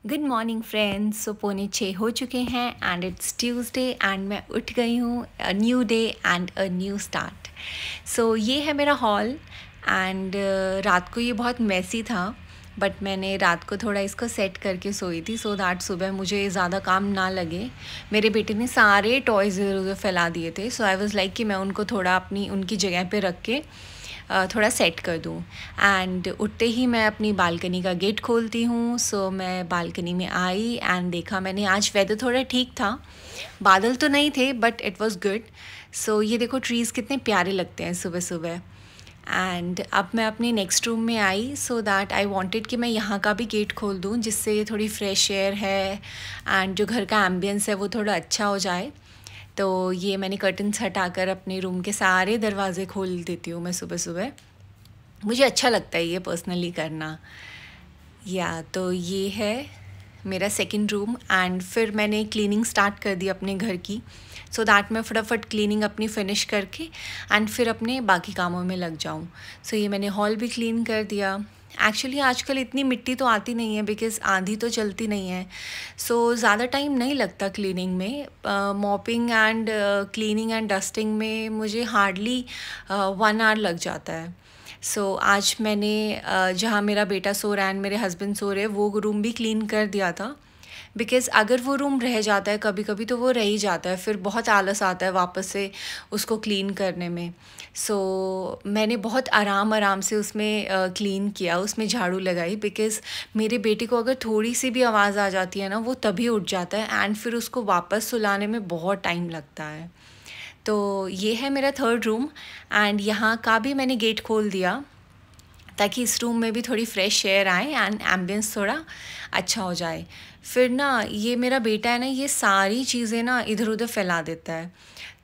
Good morning friends. सो 5:45 हो चुके हैं एंड इट्स ट्यूसडे एंड मैं उठ गई हूँ। A new day and a new start. So ये है मेरा हॉल एंड रात को ये बहुत मेसी था, बट मैंने रात को थोड़ा इसको सेट करके सोई थी सो दैट सुबह मुझे ज़्यादा काम ना लगे। मेरे बेटे ने सारे टॉयज़ इधर उधर फैला दिए थे, सो आई वाज़ लाइक कि मैं उनको थोड़ा अपनी उनकी जगह पे रख के थोड़ा सेट कर दूँ। एंड उठते ही मैं अपनी बालकनी का गेट खोलती हूँ। सो मैं बालकनी में आई एंड देखा मैंने, आज वेदर थोड़ा ठीक था, बादल तो नहीं थे बट इट वाज गुड। सो ये देखो ट्रीज़ कितने प्यारे लगते हैं सुबह सुबह। एंड अब मैं अपने नेक्स्ट रूम में आई सो दैट आई वांटेड कि मैं यहाँ का भी गेट खोल दूँ, जिससे थोड़ी फ्रेश एयर है एंड जो घर का एम्बियंस है वो थोड़ा अच्छा हो जाए। तो ये मैंने कर्टन्स हटाकर अपने रूम के सारे दरवाज़े खोल देती हूँ मैं सुबह सुबह। मुझे अच्छा लगता है ये पर्सनली करना। तो ये है मेरा सेकंड रूम एंड फिर मैंने क्लीनिंग स्टार्ट कर दी अपने घर की, सो दैट मैं फटाफट क्लीनिंग अपनी फ़िनिश करके एंड फिर अपने बाकी कामों में लग जाऊँ। सो ये मैंने हॉल भी क्लीन कर दिया। एक्चुअली आजकल इतनी मिट्टी तो आती नहीं है बिकॉज़ आंधी तो चलती नहीं है, सो ज़्यादा टाइम नहीं लगता क्लीनिंग में। Mopping and cleaning and dusting में मुझे हार्डली 1 आवर लग जाता है। सो आज मैंने जहाँ मेरा बेटा सो रहा है एंड मेरे हस्बैंड सो रहे हैं वो रूम भी क्लीन कर दिया था, बिकॉज़ अगर वो रूम रह जाता है कभी कभी तो वो रह ही जाता है, फिर बहुत आलस आता है वापस से उसको क्लीन करने में। सो मैंने बहुत आराम आराम से उसमें क्लीन किया, उसमें झाड़ू लगाई, बिकॉज़ मेरे बेटे को अगर थोड़ी सी भी आवाज़ आ जाती है ना वो तभी उठ जाता है एंड फिर उसको वापस सुलाने में बहुत टाइम लगता है। तो ये है मेरा थर्ड रूम एंड यहाँ का भी मैंने गेट खोल दिया ताकि इस रूम में भी थोड़ी फ्रेश एयर आए एंड एम्बियंस थोड़ा अच्छा हो जाए। फिर ना ये मेरा बेटा है ना, ये सारी चीज़ें ना इधर उधर फैला देता है,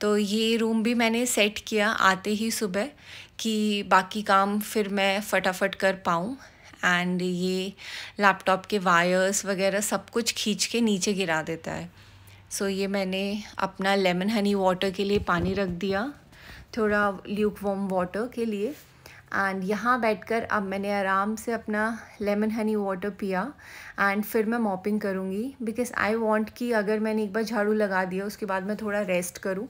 तो ये रूम भी मैंने सेट किया आते ही सुबह कि बाकी काम फिर मैं फटाफट कर पाऊँ। एंड ये लैपटॉप के वायर्स वगैरह सब कुछ खींच के नीचे गिरा देता है। सो ये मैंने अपना लेमन हनी वाटर के लिए पानी रख दिया, थोड़ा ल्यूक वार्म वाटर के लिए। एंड यहाँ बैठकर अब मैंने आराम से अपना लेमन हनी वाटर पिया एंड फिर मैं मॉपिंग करूँगी, बिकॉज़ आई वांट कि अगर मैंने एक बार झाड़ू लगा दिया उसके बाद मैं थोड़ा रेस्ट करूँ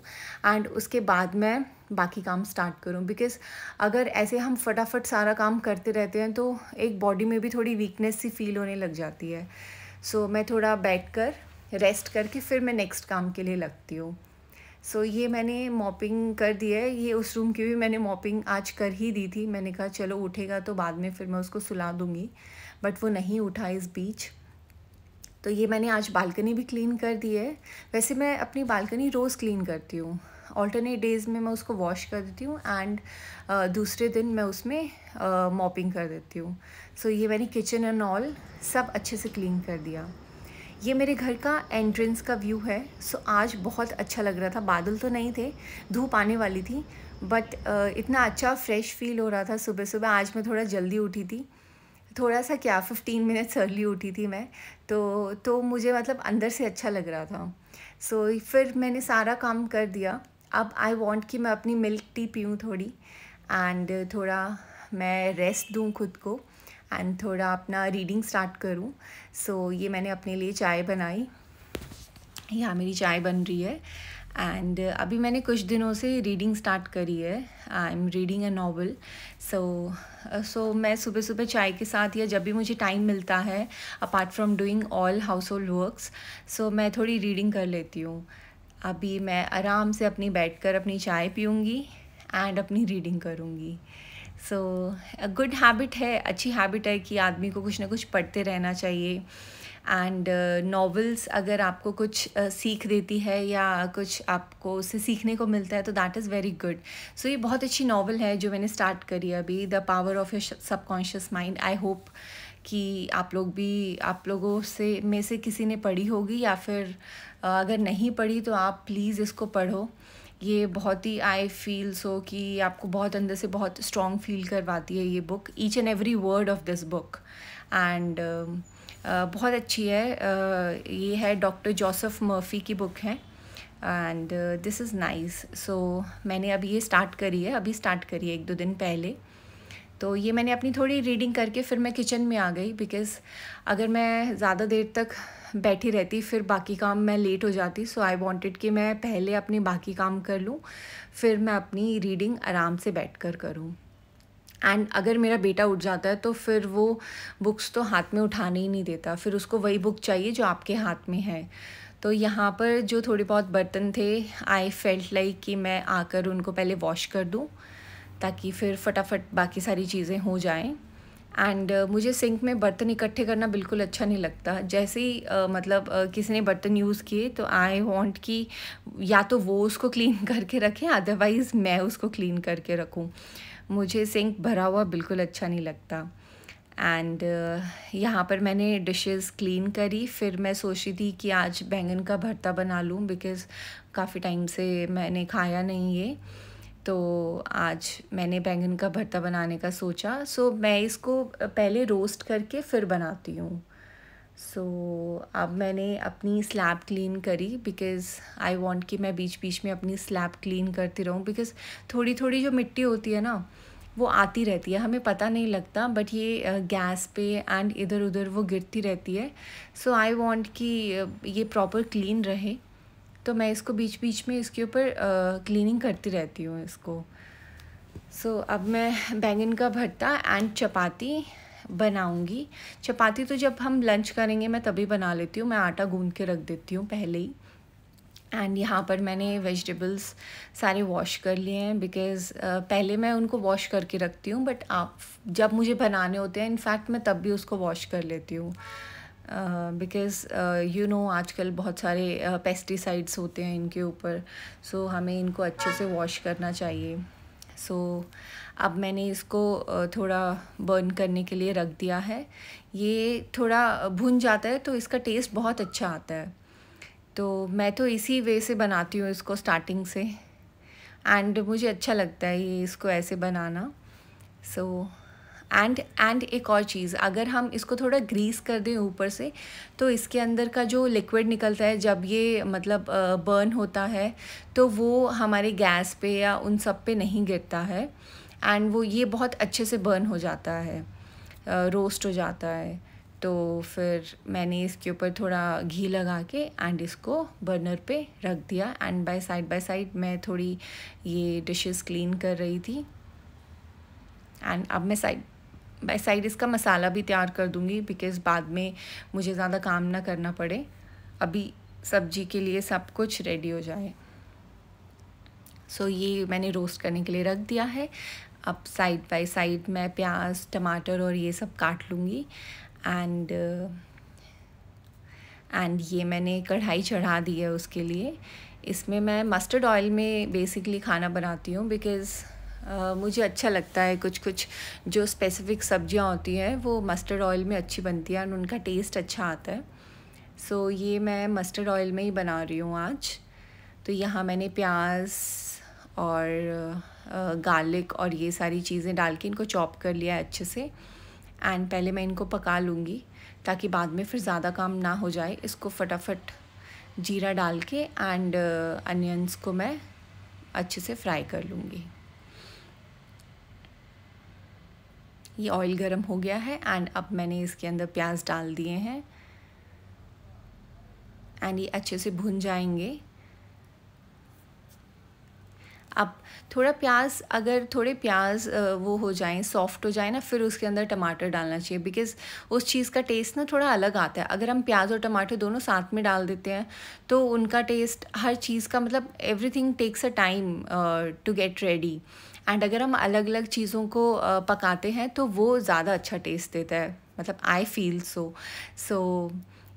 एंड उसके बाद मैं बाकी काम स्टार्ट करूँ। बिकॉज़ अगर ऐसे हम फटाफट सारा काम करते रहते हैं तो एक बॉडी में भी थोड़ी वीकनेस सी फील होने लग जाती है। सो मैं थोड़ा बैठकर रेस्ट करके फिर मैं नेक्स्ट काम के लिए लगती हूँ। सो ये मैंने मॉपिंग कर दी है। ये उस रूम की भी मैंने मॉपिंग आज कर ही दी थी, मैंने कहा चलो उठेगा तो बाद में फिर मैं उसको सुला दूँगी, बट वो नहीं उठा इस बीच। तो ये मैंने आज बालकनी भी क्लीन कर दी है। वैसे मैं अपनी बालकनी रोज़ क्लीन करती हूँ, ऑल्टरनेट डेज़ में मैं उसको वॉश कर देती हूँ एंड दूसरे दिन मैं उसमें मॉपिंग कर देती हूँ। सो ये मैंने किचन एंड ऑल सब अच्छे से क्लीन कर दिया। ये मेरे घर का एंट्रेंस का व्यू है। सो आज बहुत अच्छा लग रहा था, बादल तो नहीं थे, धूप आने वाली थी, बट इतना अच्छा फ्रेश फील हो रहा था सुबह सुबह। आज मैं थोड़ा जल्दी उठी थी, थोड़ा सा क्या 15 मिनट्स अर्ली उठी थी मैं, तो मुझे मतलब अंदर से अच्छा लग रहा था। सो फिर मैंने सारा काम कर दिया। अब आई वांट कि मैं अपनी मिल्क टी पीऊँ थोड़ी एंड थोड़ा मैं रेस्ट दूँ खुद को एंड थोड़ा अपना रीडिंग स्टार्ट करूँ। सो ये मैंने अपने लिए चाय बनाई, यहाँ मेरी चाय बन रही है एंड अभी मैंने कुछ दिनों से रीडिंग स्टार्ट करी है। I am reading a novel. So मैं सुबह सुबह चाय के साथ या जब भी मुझे टाइम मिलता है apart from doing all household works, so मैं थोड़ी रीडिंग कर लेती हूँ। अभी मैं आराम से अपनी बैठकर अपनी चाय पीऊँगी एंड अपनी रीडिंग करूँगी। सो गुड हैबिट है, अच्छी हैबिट है कि आदमी को कुछ ना कुछ पढ़ते रहना चाहिए। एंड नॉवेल्स अगर आपको कुछ सीख देती है या कुछ आपको उससे सीखने को मिलता है तो दैट इज़ वेरी गुड। सो ये बहुत अच्छी नॉवल है जो मैंने स्टार्ट करी है अभी, the power of your subconscious mind. I hope कि आप लोगों से में से किसी ने पढ़ी होगी, या फिर अगर नहीं पढ़ी तो आप प्लीज़ इसको पढ़ो। ये बहुत ही आई फील सो कि आपको बहुत अंदर से बहुत स्ट्रॉन्ग फील करवाती है ये book, each and every word of this book. And बहुत अच्छी है। ये है डॉक्टर जोसेफ मर्फी की बुक है एंड दिस इज़ नाइस। सो मैंने अभी ये स्टार्ट करी है, अभी स्टार्ट करी है 1-2 दिन पहले। तो ये मैंने अपनी थोड़ी रीडिंग करके फिर मैं किचन में आ गई, बिकॉज़ अगर मैं ज़्यादा देर तक बैठी रहती फिर बाकी काम मैं लेट हो जाती। सो आई वांटेड कि मैं पहले अपने बाकी काम कर लूँ, फिर मैं अपनी रीडिंग आराम से बैठकर करूँ। एंड अगर मेरा बेटा उठ जाता है तो फिर वो बुक्स तो हाथ में उठाने ही नहीं देता, फिर उसको वही बुक चाहिए जो आपके हाथ में है। तो यहाँ पर जो थोड़े बहुत बर्तन थे, आई फेल्ट लाइक कि मैं आकर उनको पहले वॉश कर दूँ, ताकि फिर फटाफट बाकी सारी चीज़ें हो जाएं। एंड मुझे सिंक में बर्तन इकट्ठे करना बिल्कुल अच्छा नहीं लगता। जैसे ही मतलब किसी ने बर्तन यूज़ किए तो आई वांट कि या तो वो उसको क्लीन करके रखें, अदरवाइज़ मैं उसको क्लीन करके रखूं। मुझे सिंक भरा हुआ बिल्कुल अच्छा नहीं लगता। एंड यहाँ पर मैंने डिशेस क्लीन करी, फिर मैं सोच रही थी कि आज बैंगन का भरता बना लूँ, बिकॉज़ काफ़ी टाइम से मैंने खाया नहीं ये। तो आज मैंने बैंगन का भरता बनाने का सोचा। सो मैं इसको पहले रोस्ट करके फिर बनाती हूँ। सो अब मैंने अपनी स्लैब क्लीन करी, बिकॉज़ आई वांट कि मैं बीच बीच में अपनी स्लैब क्लीन करती रहूँ, बिकॉज़ थोड़ी थोड़ी जो मिट्टी होती है ना वो आती रहती है, हमें पता नहीं लगता, बट ये गैस पे एंड इधर उधर वो गिरती रहती है। सो आई वांट कि ये प्रॉपर क्लीन रहे, तो मैं इसको बीच बीच में इसके ऊपर क्लीनिंग करती रहती हूँ इसको। सो अब मैं बैंगन का भरता एंड चपाती बनाऊंगी। चपाती तो जब हम लंच करेंगे मैं तभी बना लेती हूँ, मैं आटा गूंद के रख देती हूँ पहले ही। एंड यहाँ पर मैंने वेजिटेबल्स सारे वॉश कर लिए हैं, बिकॉज़ पहले मैं उनको वॉश करके रखती हूँ, बट आप जब मुझे बनाने होते हैं इनफैक्ट मैं तब भी उसको वॉश कर लेती हूँ, बिकॉज़ यू नो आजकल बहुत सारे पेस्टिसाइड्स होते हैं इनके ऊपर। सो हमें इनको अच्छे से वॉश करना चाहिए। सो अब मैंने इसको थोड़ा बर्न करने के लिए रख दिया है। ये थोड़ा भुन जाता है तो इसका टेस्ट बहुत अच्छा आता है। तो मैं तो इसी वे से बनाती हूँ इसको स्टार्टिंग से, एंड मुझे अच्छा लगता है ये इसको ऐसे बनाना। सो एंड एक और चीज़, अगर हम इसको थोड़ा ग्रीस कर दें ऊपर से तो इसके अंदर का जो लिक्विड निकलता है जब ये मतलब बर्न होता है तो वो हमारे गैस पे या उन सब पे नहीं गिरता है, एंड वो ये बहुत अच्छे से बर्न हो जाता है, रोस्ट हो जाता है। तो फिर मैंने इसके ऊपर थोड़ा घी लगा के एंड इसको बर्नर पे रख दिया, एंड बाय साइड मैं थोड़ी ये डिशेस क्लीन कर रही थी। एंड अब मैं साइड बाय साइड इसका मसाला भी तैयार कर दूँगी, बिकॉज़ बाद में मुझे ज़्यादा काम ना करना पड़े, अभी सब्जी के लिए सब कुछ रेडी हो जाए। सो ये मैंने रोस्ट करने के लिए रख दिया है। अब साइड बाय साइड मैं प्याज टमाटर और ये सब काट लूँगी। एंड ये मैंने कढ़ाई चढ़ा दी है उसके लिए। इसमें मैं मस्टर्ड ऑयल में बेसिकली खाना बनाती हूँ, बिकॉज़ मुझे अच्छा लगता है कुछ कुछ जो स्पेसिफ़िक सब्जियाँ होती हैं वो मस्टर्ड ऑयल में अच्छी बनती हैं और उनका टेस्ट अच्छा आता है। सो ये मैं मस्टर्ड ऑयल में ही बना रही हूँ आज। तो यहाँ मैंने प्याज और गार्लिक और ये सारी चीज़ें डाल के इनको चॉप कर लिया है अच्छे से, एंड पहले मैं इनको पका लूँगी ताकि बाद में फिर ज़्यादा काम ना हो जाए। इसको फटाफट जीरा डाल के एंड अनियंस को मैं अच्छे से फ्राई कर लूँगी। ये ऑयल गरम हो गया है एंड अब मैंने इसके अंदर प्याज डाल दिए हैं, एंड ये अच्छे से भुन जाएंगे। अब थोड़ा प्याज, अगर थोड़े प्याज वो हो जाएं, सॉफ्ट हो जाए ना, फिर उसके अंदर टमाटर डालना चाहिए, बिकॉज़ उस चीज़ का टेस्ट ना थोड़ा अलग आता है। अगर हम प्याज और टमाटर दोनों साथ में डाल देते हैं तो उनका टेस्ट, हर चीज़ का मतलब everything takes a time to get ready, and अगर हम अलग अलग चीज़ों को पकाते हैं तो वो ज़्यादा अच्छा टेस्ट देता है, मतलब आई फील सो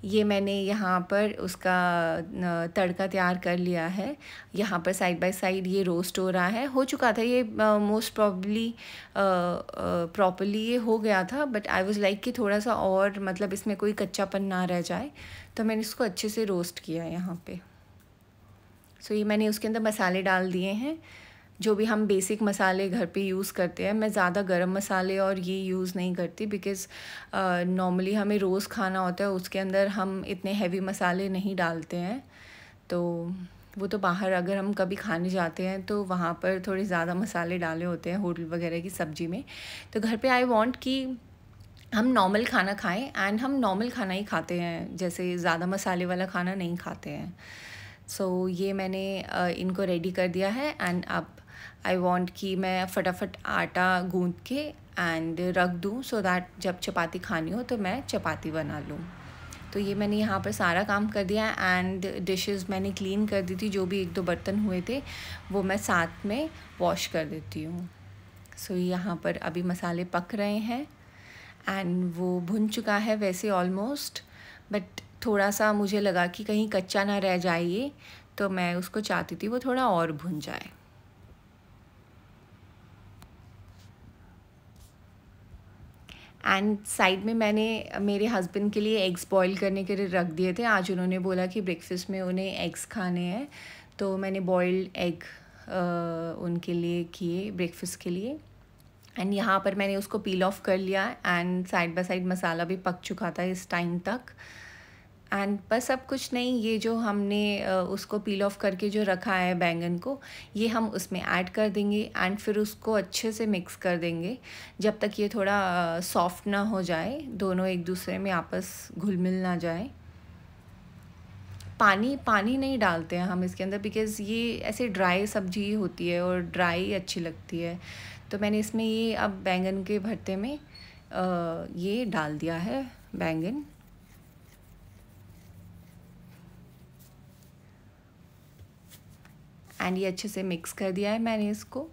ये मैंने यहाँ पर उसका तड़का तैयार कर लिया है। यहाँ पर साइड बाय साइड ये रोस्ट हो रहा है, हो चुका था ये मोस्ट प्रॉब्ली प्रॉपरली ये हो गया था, बट आई वाज लाइक कि थोड़ा सा और मतलब इसमें कोई कच्चापन ना रह जाए, तो मैंने इसको अच्छे से रोस्ट किया है यहाँ पे। सो ये मैंने उसके अंदर मसाले डाल दिए हैं, जो भी हम बेसिक मसाले घर पे यूज़ करते हैं। मैं ज़्यादा गरम मसाले और ये यूज़ नहीं करती, बिकॉज़ नॉर्मली हमें रोज़ खाना होता है, उसके अंदर हम इतने हैवी मसाले नहीं डालते हैं। तो वो तो बाहर अगर हम कभी खाने जाते हैं तो वहाँ पर थोड़े ज़्यादा मसाले डाले होते हैं होटल वगैरह की सब्ज़ी में। तो घर पे आई वांट कि हम नॉर्मल खाना खाएं, एंड हम नॉर्मल खाना ही खाते हैं, जैसे ज़्यादा मसाले वाला खाना नहीं खाते हैं। सो ये मैंने इनको रेडी कर दिया है, एंड अब आई वांट कि मैं फटाफट आटा गूँध के एंड रख दूँ, सो दैट जब चपाती खानी हो तो मैं चपाती बना लूँ। तो ये मैंने यहाँ पर सारा काम कर दिया, एंड डिशेस मैंने क्लीन कर दी थी, जो भी 1-2 बर्तन हुए थे वो मैं साथ में वॉश कर देती हूँ। सो यहाँ पर अभी मसाले पक रहे हैं एंड वो भुन चुका है वैसे ऑलमोस्ट, बट थोड़ा सा मुझे लगा कि कहीं कच्चा ना रह जाए ये, तो मैं उसको चाहती थी वो थोड़ा और भुन जाए। एंड साइड में मैंने मेरे हस्बैंड के लिए एग्स बॉईल करने के लिए रख दिए थे। आज उन्होंने बोला कि ब्रेकफास्ट में उन्हें एग्स खाने हैं, तो मैंने बॉइल्ड एग उनके लिए किए ब्रेकफास्ट के लिए। एंड यहाँ पर मैंने उसको पील ऑफ कर लिया, एंड साइड बाय साइड मसाला भी पक चुका था इस टाइम तक। एंड बस अब कुछ नहीं, ये जो हमने उसको पील ऑफ करके जो रखा है बैंगन को, ये हम उसमें ऐड कर देंगे एंड फिर उसको अच्छे से मिक्स कर देंगे जब तक ये थोड़ा सॉफ्ट ना हो जाए, दोनों एक दूसरे में आपस घुल मिल ना जाए। पानी नहीं डालते हैं हम इसके अंदर, बिकॉज़ ये ऐसे ड्राई सब्जी होती है और ड्राई अच्छी लगती है। तो मैंने इसमें ये अब बैंगन के भरते में ये डाल दिया है बैंगन, एंड ये अच्छे से मिक्स कर दिया है मैंने इसको।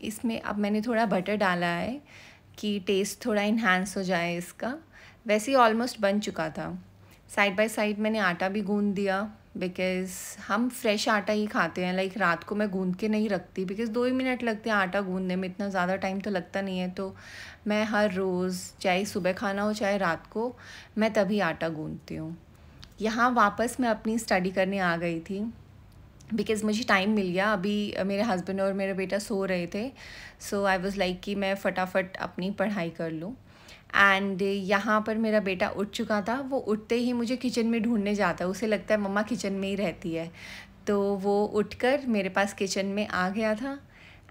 इसमें अब मैंने थोड़ा बटर डाला है कि टेस्ट थोड़ा इन्हांस हो जाए इसका। वैसे ही ऑलमोस्ट बन चुका था। साइड बाय साइड मैंने आटा भी गूँध दिया, बिकॉज़ हम फ्रेश आटा ही खाते हैं। लाइक रात को मैं गूँध के नहीं रखती, बिकॉज़ 2 ही मिनट लगते हैं आटा गूँधने में, इतना ज़्यादा टाइम तो लगता नहीं है। तो मैं हर रोज़, चाहे सुबह खाना हो चाहे रात को, मैं तभी आटा गूँधती हूँ। यहाँ वापस मैं अपनी स्टडी करने आ गई थी, बिकॉज़ मुझे टाइम मिल गया। अभी मेरे हस्बैंड और मेरा बेटा सो रहे थे, सो आई वाज़ लाइक कि मैं फटाफट अपनी पढ़ाई कर लूँ। एंड यहाँ पर मेरा बेटा उठ चुका था। वो उठते ही मुझे किचन में ढूंढने जाता है, उसे लगता है मम्मा किचन में ही रहती है। तो वो उठकर मेरे पास किचन में आ गया था,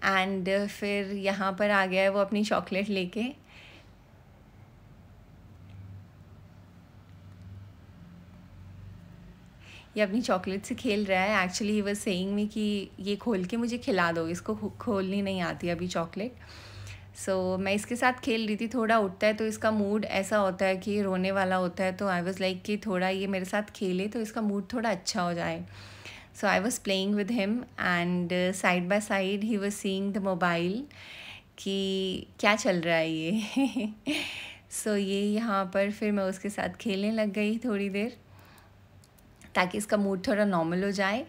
एंड फिर यहाँ पर आ गया है वो अपनी चॉकलेट लेके। ये अपनी चॉकलेट से खेल रहा है। Actually he was saying me कि ये खोल के मुझे खिला दो, इसको खोलनी नहीं आती अभी चॉकलेट। सो मैं इसके साथ खेल रही थी। थोड़ा उठता है तो इसका मूड ऐसा होता है कि रोने वाला होता है, तो आई वाज़ लाइक कि थोड़ा ये मेरे साथ खेले तो इसका मूड थोड़ा अच्छा हो जाए। So I was playing with him, and side by side ही वाज सीइंग द मोबाइल कि क्या चल रहा है ये। सो ये यहाँ पर फिर मैं उसके साथ खेलने लग गई थोड़ी देर, ताकि इसका मूड थोड़ा नॉर्मल हो जाए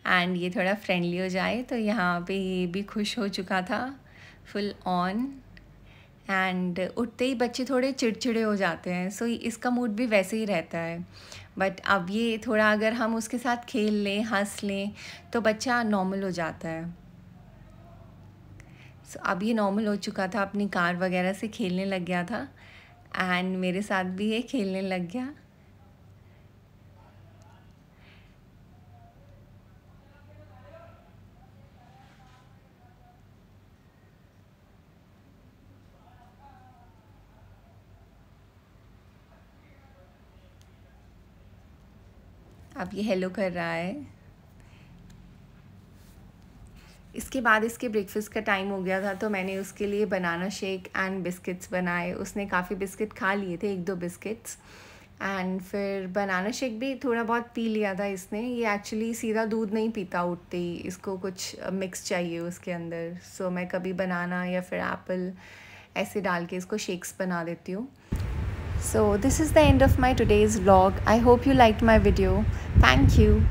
एंड ये थोड़ा फ्रेंडली हो जाए। तो यहाँ पे ये भी खुश हो चुका था फुल ऑन। एंड उठते ही बच्चे थोड़े चिड़चिड़े हो जाते हैं, सो इसका मूड भी वैसे ही रहता है। बट अब ये थोड़ा अगर हम उसके साथ खेल लें, हंस लें, तो बच्चा नॉर्मल हो जाता है। सो अब ये नॉर्मल हो चुका था, अपनी कार वगैरह से खेलने लग गया था, एंड मेरे साथ भी ये खेलने लग गया। अब ये हेलो कर रहा है। इसके बाद इसके ब्रेकफास्ट का टाइम हो गया था, तो मैंने उसके लिए बनाना शेक एंड बिस्किट्स बनाए। उसने काफ़ी बिस्किट खा लिए थे, 1-2 बिस्किट्स, एंड फिर बनाना शेक भी थोड़ा बहुत पी लिया था इसने। ये एक्चुअली सीधा दूध नहीं पीता उठते ही, इसको कुछ मिक्स चाहिए उसके अंदर। सो मैं कभी बनाना या फिर एप्पल ऐसे डाल के इसको शेक्स बना देती हूँ। So this is the end of my today's vlog. I hope you liked my video. Thank you.